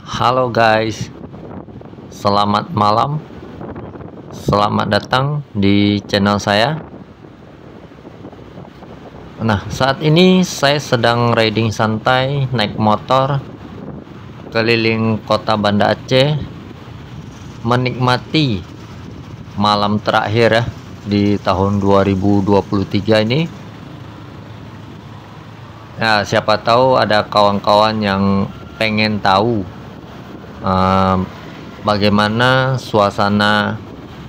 Halo guys, selamat malam. Selamat datang di channel saya. Nah, saat ini saya sedang riding santai naik motor keliling kota Banda Aceh, menikmati malam terakhir ya di tahun 2023 ini. Nah, siapa tahu ada kawan-kawan yang pengen tahu bagaimana suasana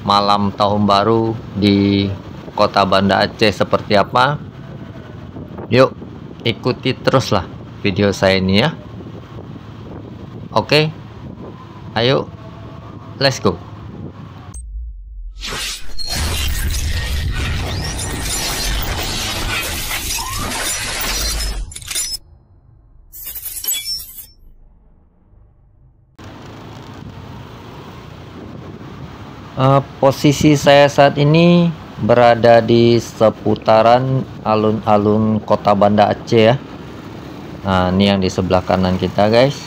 malam tahun baru di kota Banda Aceh seperti apa. Yuk ikuti teruslah video saya ini ya. Oke, ayo let's go. Posisi saya saat ini berada di seputaran alun-alun kota Banda Aceh ya. Nah, ini yang di sebelah kanan kita guys.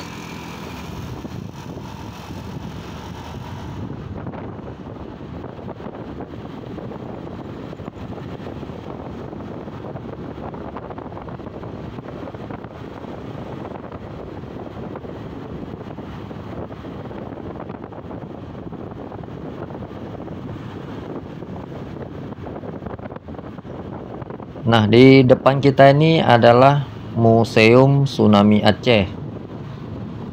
Nah, di depan kita ini adalah Museum Tsunami Aceh.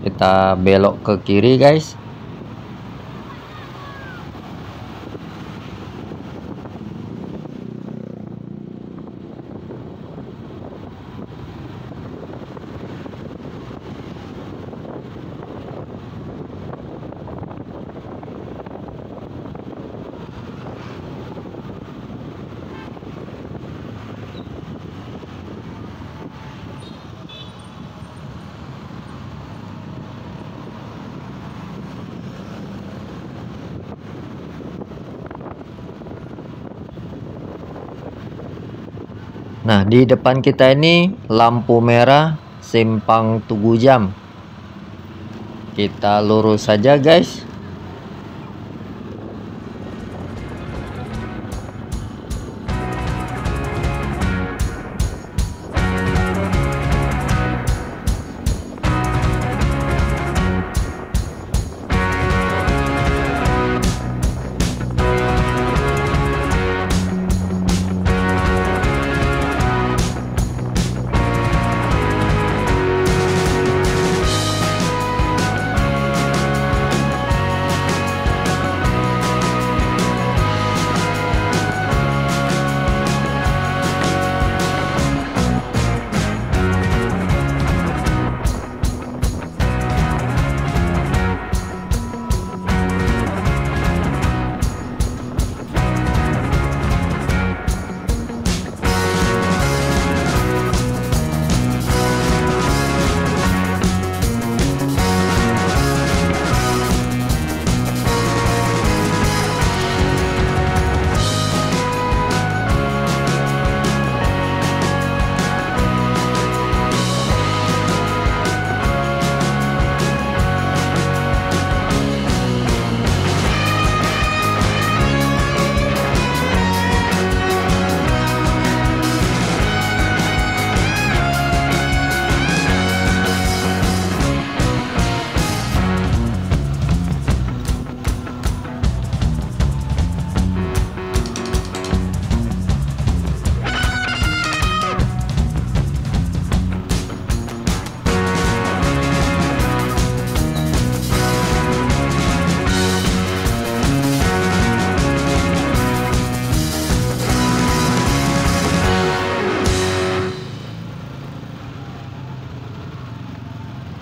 Kita belok ke kiri guys. Nah, di depan kita ini lampu merah simpang Tugu Jam. Kita lurus saja guys.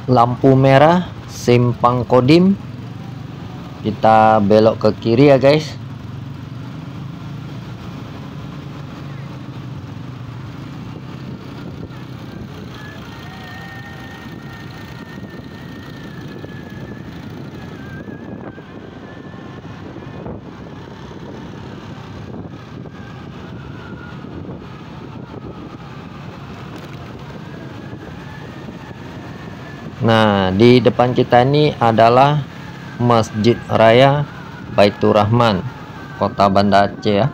Lampu merah simpang Kodim. Kita belok ke kiri ya guys. Nah, di depan kita ini adalah Masjid Raya Baitur Rahman, Kota Banda Aceh ya.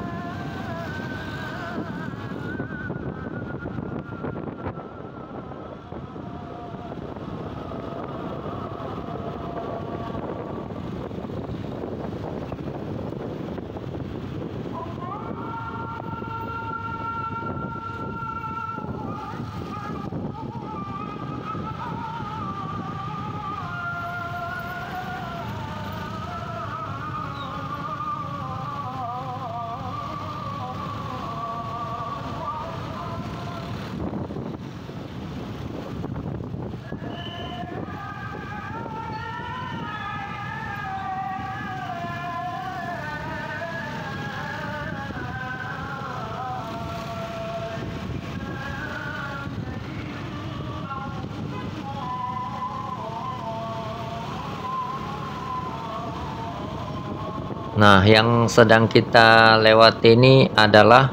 Nah, yang sedang kita lewati ini adalah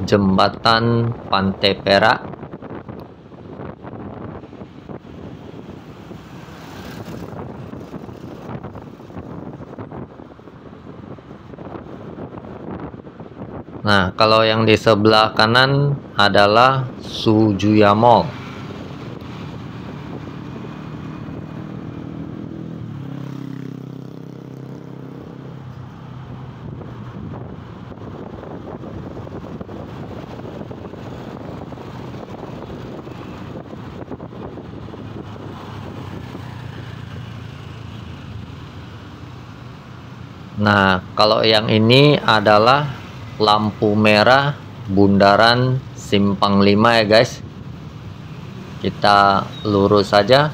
jembatan Pantai Perak. Nah, kalau yang di sebelah kanan adalah Sujuya Mall. Nah, kalau yang ini adalah lampu merah Bundaran Simpang 5 ya guys. Kita lurus saja.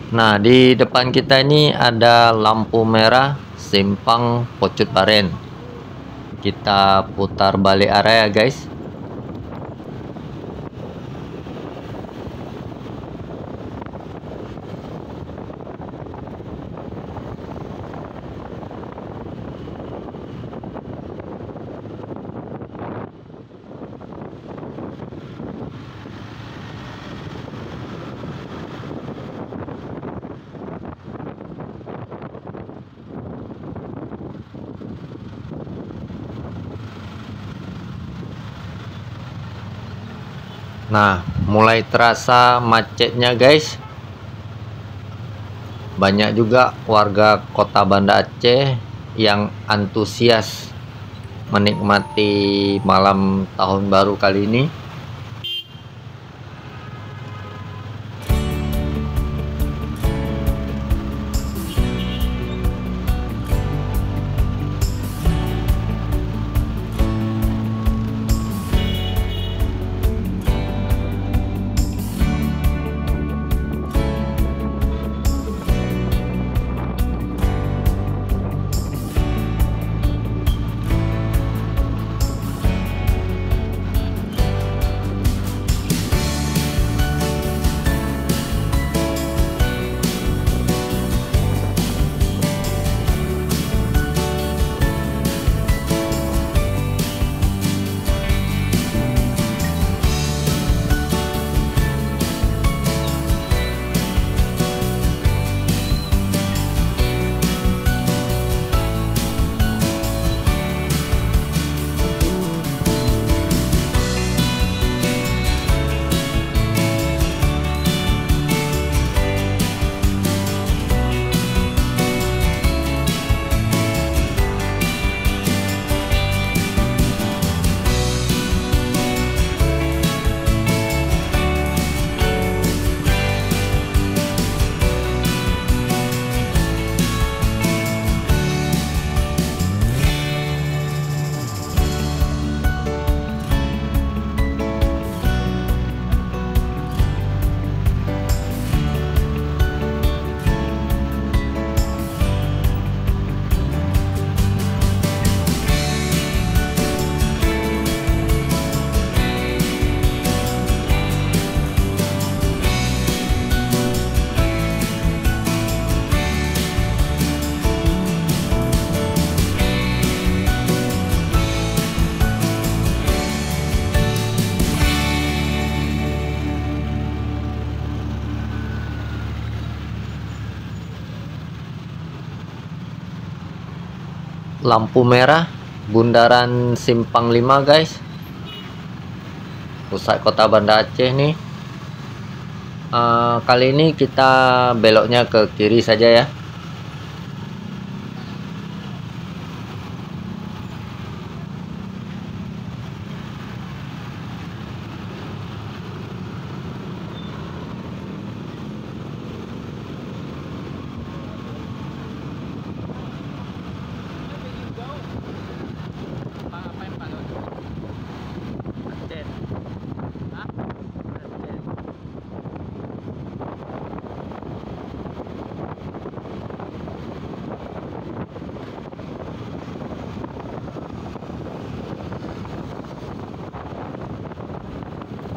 Nah, di depan kita ini ada lampu merah Simpang Pocut Baren. Kita putar balik area ya guys. Nah, mulai terasa macetnya guys. Banyak juga warga Kota Banda Aceh yang antusias menikmati malam tahun baru kali ini. lampu merah bundaran Simpang 5 guys, pusat kota Banda Aceh nih. Kali ini kita beloknya ke kiri saja ya.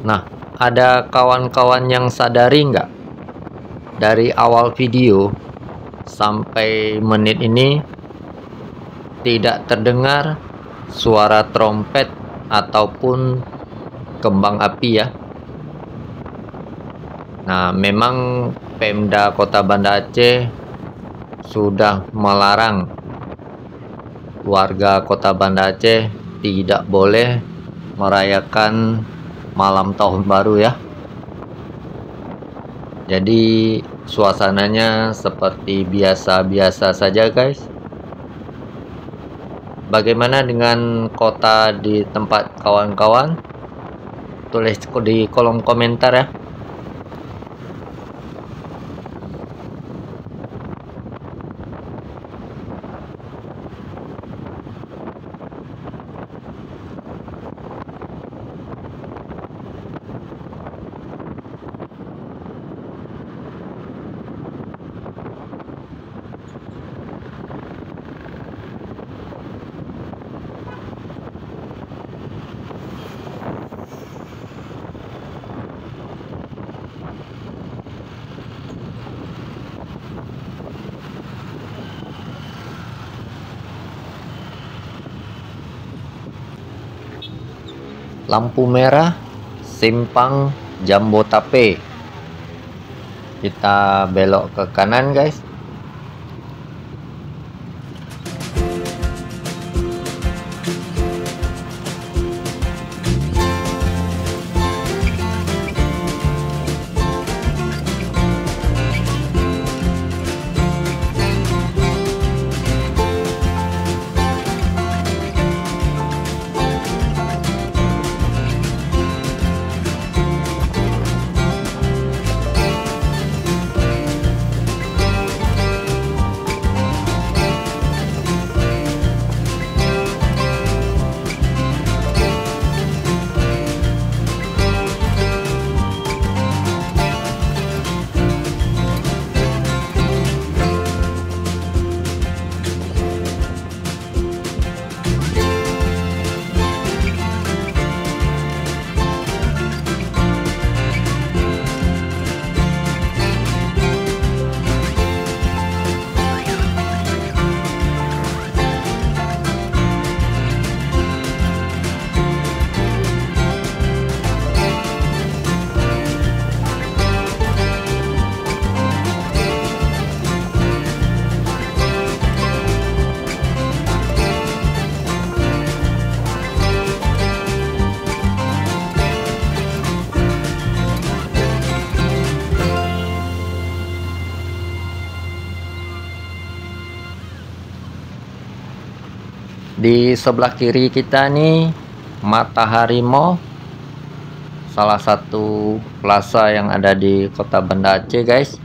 Nah, ada kawan-kawan yang sadari nggak? Dari awal video sampai menit ini tidak terdengar suara trompet ataupun kembang api ya. Nah, memang Pemda Kota Banda Aceh sudah melarang warga Kota Banda Aceh tidak boleh merayakan malam tahun baru ya. Jadi suasananya seperti biasa-biasa saja guys. Bagaimana dengan kota di tempat kawan-kawan? Tulis di kolom komentar ya. Lampu merah Simpang Jambotape. Kita belok ke kanan guys. Di sebelah kiri kita nih Matahari Mall, salah satu plaza yang ada di Kota Banda Aceh guys.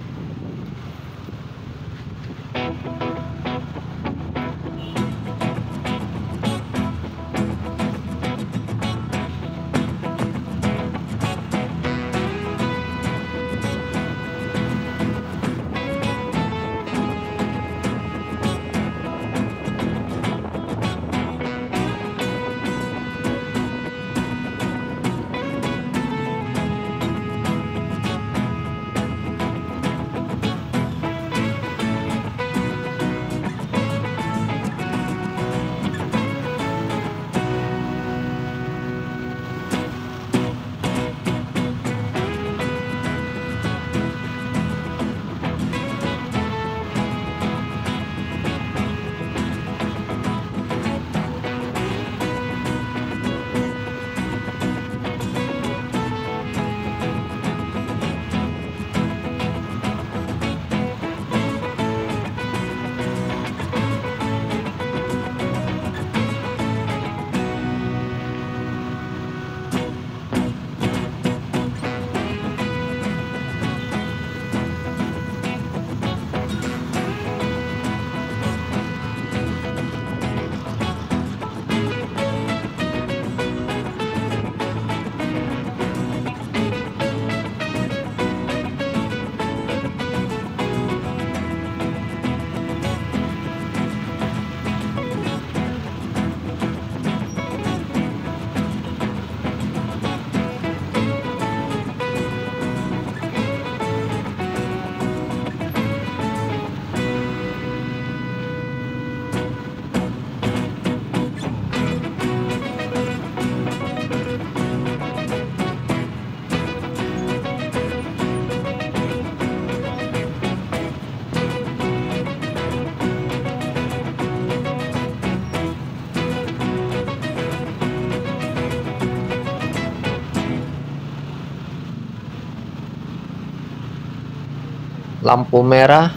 lampu merah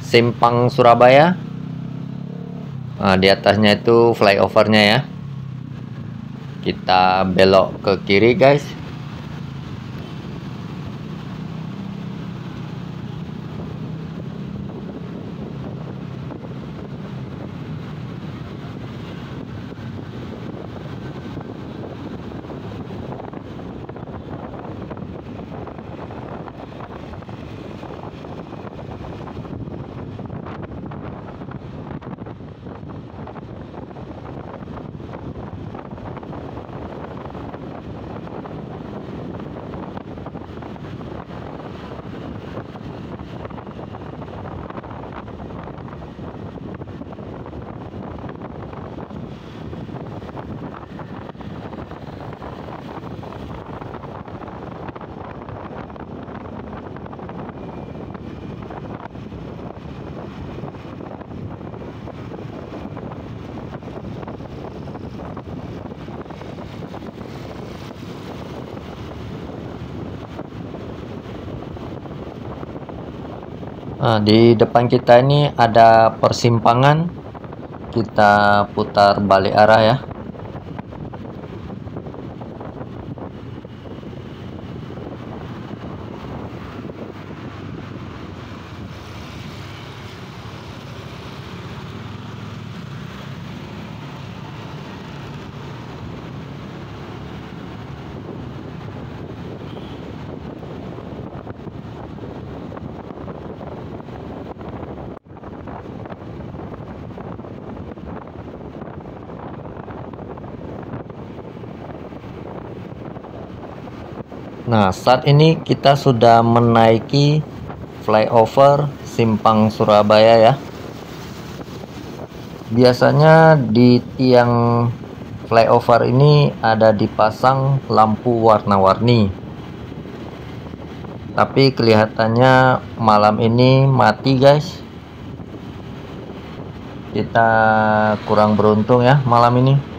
Simpang Surabaya. Nah, di atasnya itu flyovernya ya. Kita belok ke kiri guys. Nah, di depan kita ini ada persimpangan. Kita putar balik arah ya. Nah, saat ini kita sudah menaiki flyover Simpang Surabaya ya. Biasanya di tiang flyover ini ada dipasang lampu warna-warni. Tapi kelihatannya malam ini mati guys. Kita kurang beruntung ya malam ini.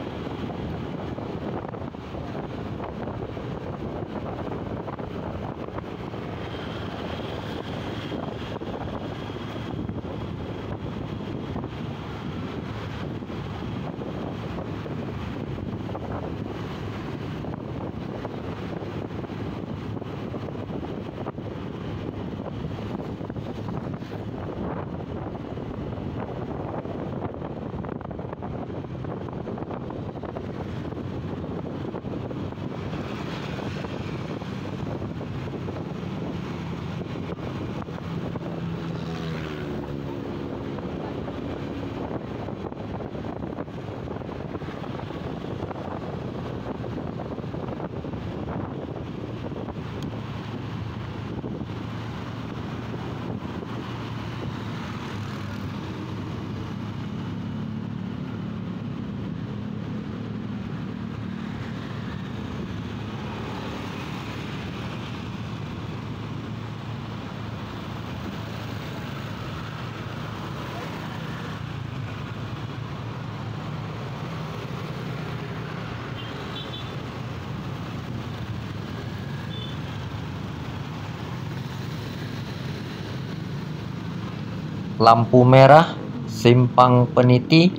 Lampu merah Simpang Peniti.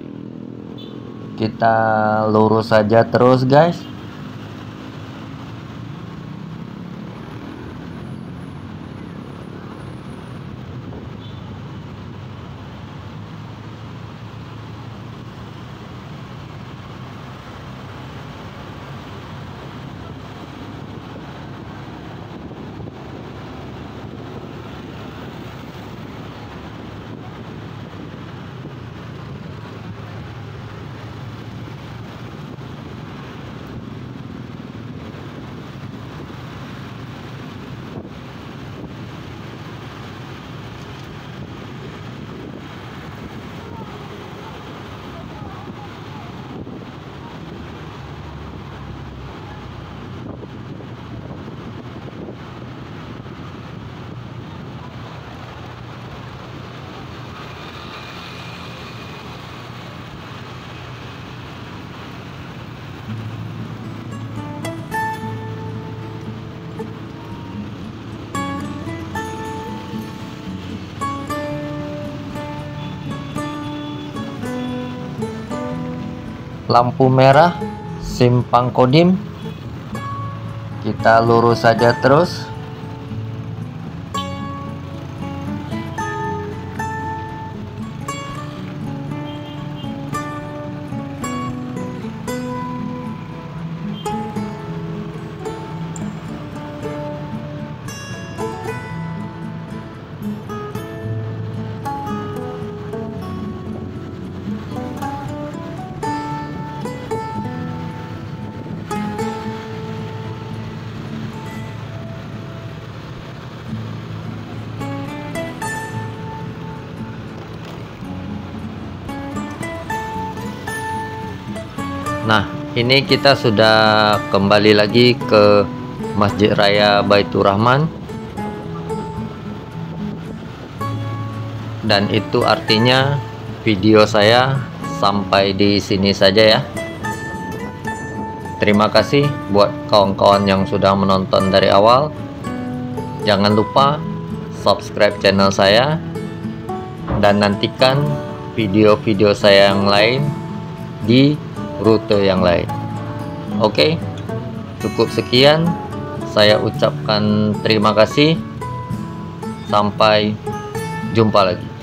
Kita lurus saja terus guys. lampu merah simpang kodim. Kita lurus saja terus. Nah, ini kita sudah kembali lagi ke Masjid Raya Baitur Rahman. Dan itu artinya video saya sampai di sini saja ya. Terima kasih buat kawan-kawan yang sudah menonton dari awal. Jangan lupa subscribe channel saya dan nantikan video-video saya yang lain di rute yang lain. Oke, cukup sekian. Saya ucapkan terima kasih. Sampai jumpa lagi.